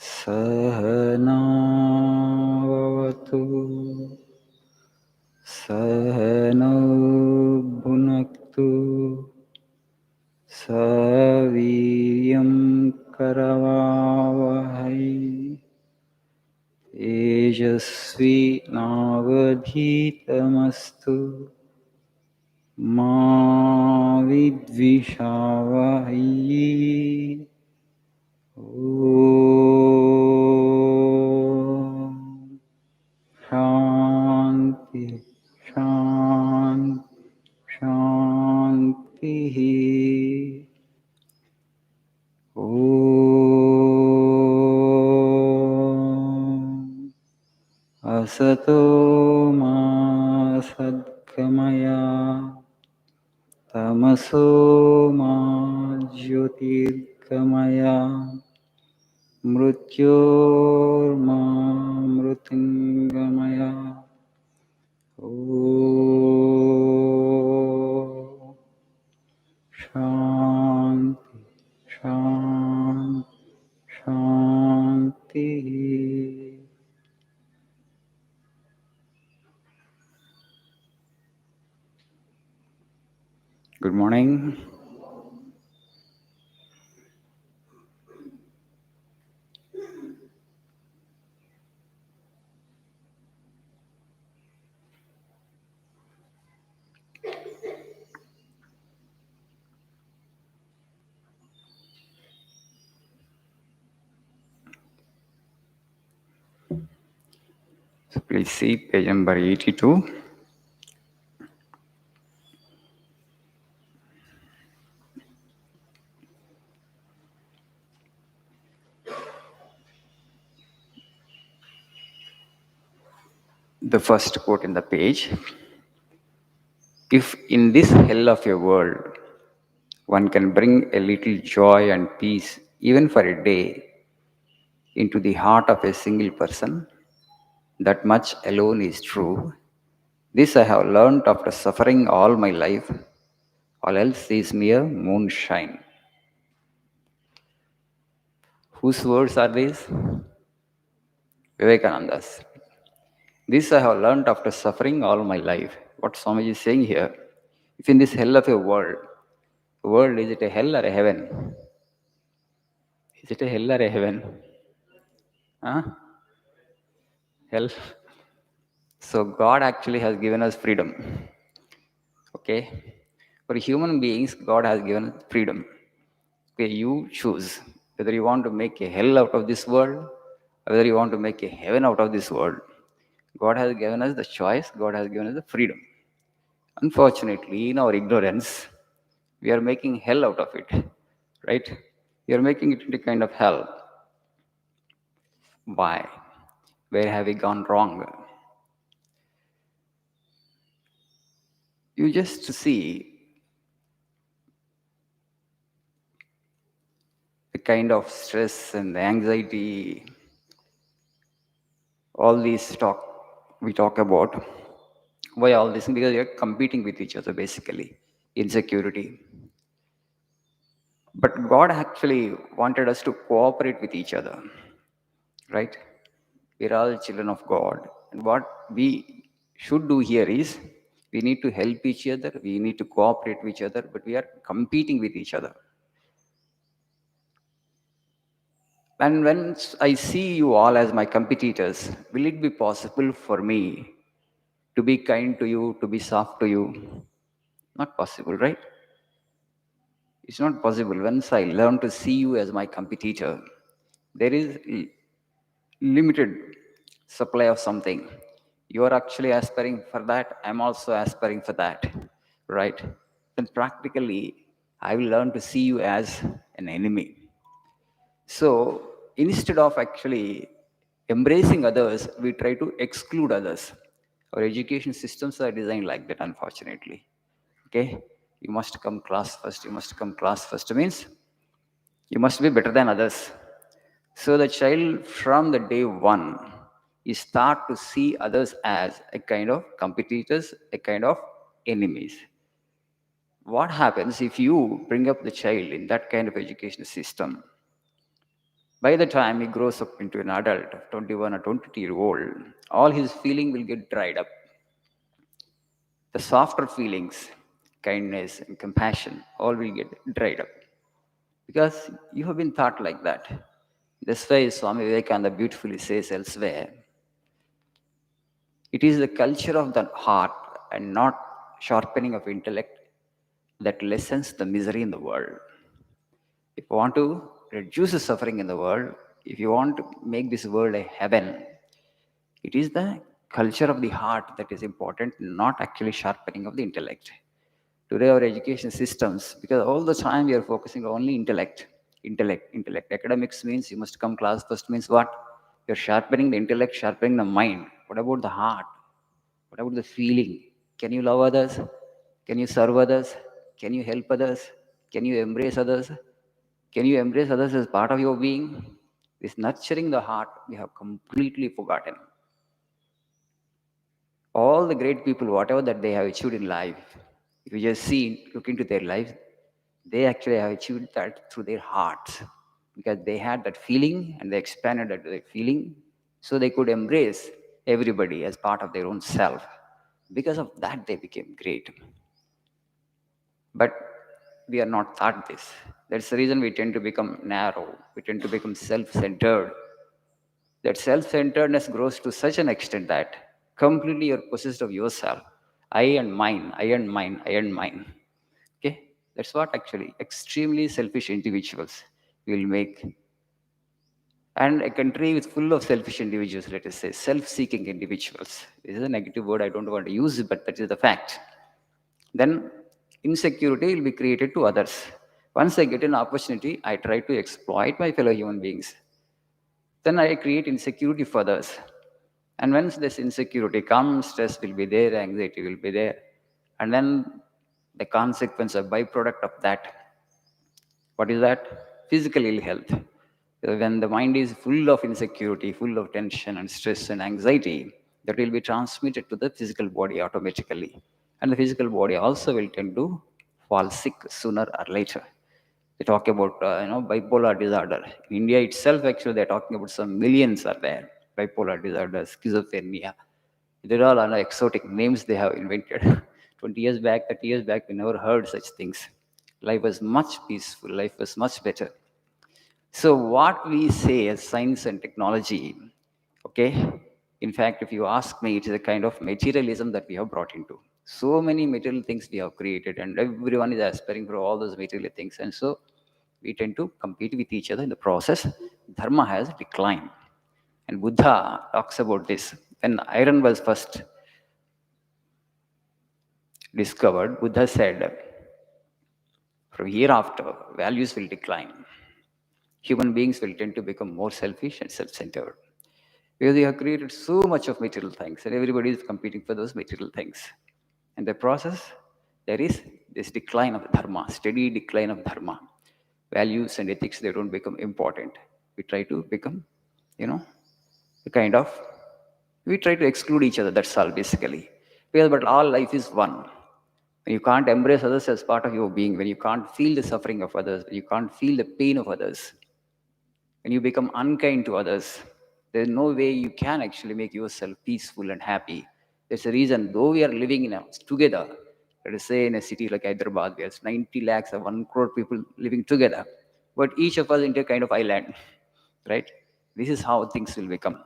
सहनावतु सहनौ भुनक्तु सवीर्यं करवावहै तेजस्वी नावधीतमस्तु मा विद्विषावहै। ॐ शान्ति शान्ति शान्तिः। ॐ असतो मा सद्गमय तमसो मा ज्योतिर्गमय मृत्योर्मा मृत्युंगमय। ॐ शान्ति शान्ति शान्तिः। Good morning. So please see page number 82. The first quote in the page. If in this hell of a world one can bring a little joy and peace even for a day into the heart of a single person, that much alone is true. This I have learnt after suffering all my life, all else is mere moonshine. Whose words are these? Vivekananda's. This I have learnt after suffering all my life. What Swamiji is saying here, if in this hell of a world, is it a hell or a heaven? Is it a hell or a heaven? Huh? Hell. So God actually has given us freedom. Okay? For human beings, God has given us freedom. Okay, you choose whether you want to make a hell out of this world, or whether you want to make a heaven out of this world. God has given us the choice, God has given us the freedom. Unfortunately, in our ignorance, we are making hell out of it. Right? We are making it into kind of hell. Why? Where have we gone wrong? You just see the kind of stress and the anxiety, all these we talk about. Why all this? Because we are competing with each other, basically. Insecurity. But God actually wanted us to cooperate with each other. Right? We're all children of God. And what we should do here is we need to help each other, we need to cooperate with each other, but we are competing with each other. And when I see you all as my competitors, will it be possible for me to be kind to you, to be soft to you? Not possible, right? It's not possible. Once I learn to see you as my competitor, there is limited supply of something. You are actually aspiring for that. I'm also aspiring for that, right? Then practically, I will learn to see you as an enemy. So instead of actually embracing others, we try to exclude others. Our education systems are designed like that, unfortunately. Okay? You must come class first, you must come class first means you must be better than others. So the child from the day one, you start to see others as a kind of competitors, a kind of enemies. What happens if you bring up the child in that kind of education system? By the time he grows up into an adult of 21 or 22-year-old, all his feeling will get dried up. The softer feelings, kindness and compassion, all will get dried up. Because you have been taught like that. That's why Swami Vivekananda beautifully says elsewhere, it is the culture of the heart and not sharpening of intellect that lessens the misery in the world. If you want to reduce the suffering in the world, if you want to make this world a heaven, it is the culture of the heart that is important, not actually sharpening of the intellect. Today, our education systems, because all the time we are focusing only intellect, intellect, intellect. Academics means you must come class first means what? You're sharpening the intellect, sharpening the mind. What about the heart? What about the feeling? Can you love others? Can you serve others? Can you help others? Can you embrace others? Can you embrace others as part of your being? This nurturing the heart, we have completely forgotten. All the great people, whatever that they have achieved in life, if you just see, look into their lives, they actually have achieved that through their hearts because they had that feeling and they expanded that feeling so they could embrace everybody as part of their own self. Because of that, they became great. But we are not taught this. That's the reason we tend to become narrow, we tend to become self centered. That self centeredness grows to such an extent that completely you're possessed of yourself. I and mine, I and mine, I and mine. Okay? That's what actually extremely selfish individuals will make. And a country with full of selfish individuals, let us say, self seeking individuals. This is a negative word, I don't want to use it, but that is the fact. Then insecurity will be created to others. Once I get an opportunity, I try to exploit my fellow human beings. Then I create insecurity for others. And once this insecurity comes, stress will be there, anxiety will be there. And then the consequence or byproduct of that, what is that? Physical ill health. When the mind is full of insecurity, full of tension and stress and anxiety, that will be transmitted to the physical body automatically. And the physical body also will tend to fall sick sooner or later. They talk about bipolar disorder. In India itself, actually, they're talking about some millions are there. Bipolar disorder, schizophrenia. They're all exotic names they have invented. 20 years back, 30 years back, we never heard such things. Life was much peaceful. Life was much better. So what we say as science and technology, okay, in fact, if you ask me, it is a kind of materialism that we have brought into. So many material things we have created, and everyone is aspiring for all those material things. And so we tend to compete with each other in the process. Dharma has declined. And Buddha talks about this. When iron was first discovered, Buddha said, from hereafter, values will decline. Human beings will tend to become more selfish and self-centered. Because we have created so much of material things and everybody is competing for those material things. In the process, there is this decline of dharma, steady decline of dharma. Values and ethics, they don't become important. We try to become, the kind of, we try to exclude each other, that's all basically. Because, but all life is one. When you can't embrace others as part of your being, when you can't feel the suffering of others, when you can't feel the pain of others, when you become unkind to others, there's no way you can actually make yourself peaceful and happy. There's a reason, though we are living together, let us say in a city like Hyderabad, there's 90 lakhs or 1 crore people living together, but each of us into a kind of island, right? This is how things will become.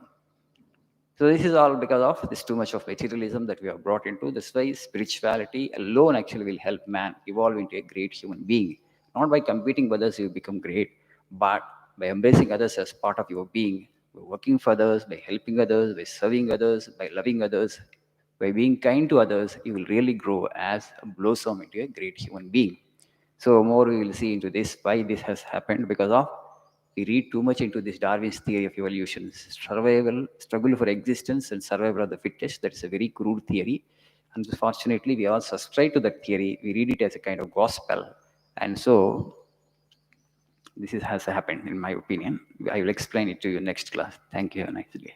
So this is all because of this too much of materialism that we have brought into. This way, spirituality alone actually will help man evolve into a great human being. Not by competing with others, you become great, but by embracing others as part of your being, by working for others, by helping others, by serving others, by loving others, by being kind to others, you will really grow as a blossom into a great human being. So more we will see into this, why this has happened, because of we read too much into this Darwin's theory of evolution. Survival, struggle for existence and survival of the fittest, that is a very crude theory. Unfortunately, we all subscribe to that theory. We read it as a kind of gospel. And so this has happened, in my opinion. I will explain it to you next class. Thank you. Have a nice day.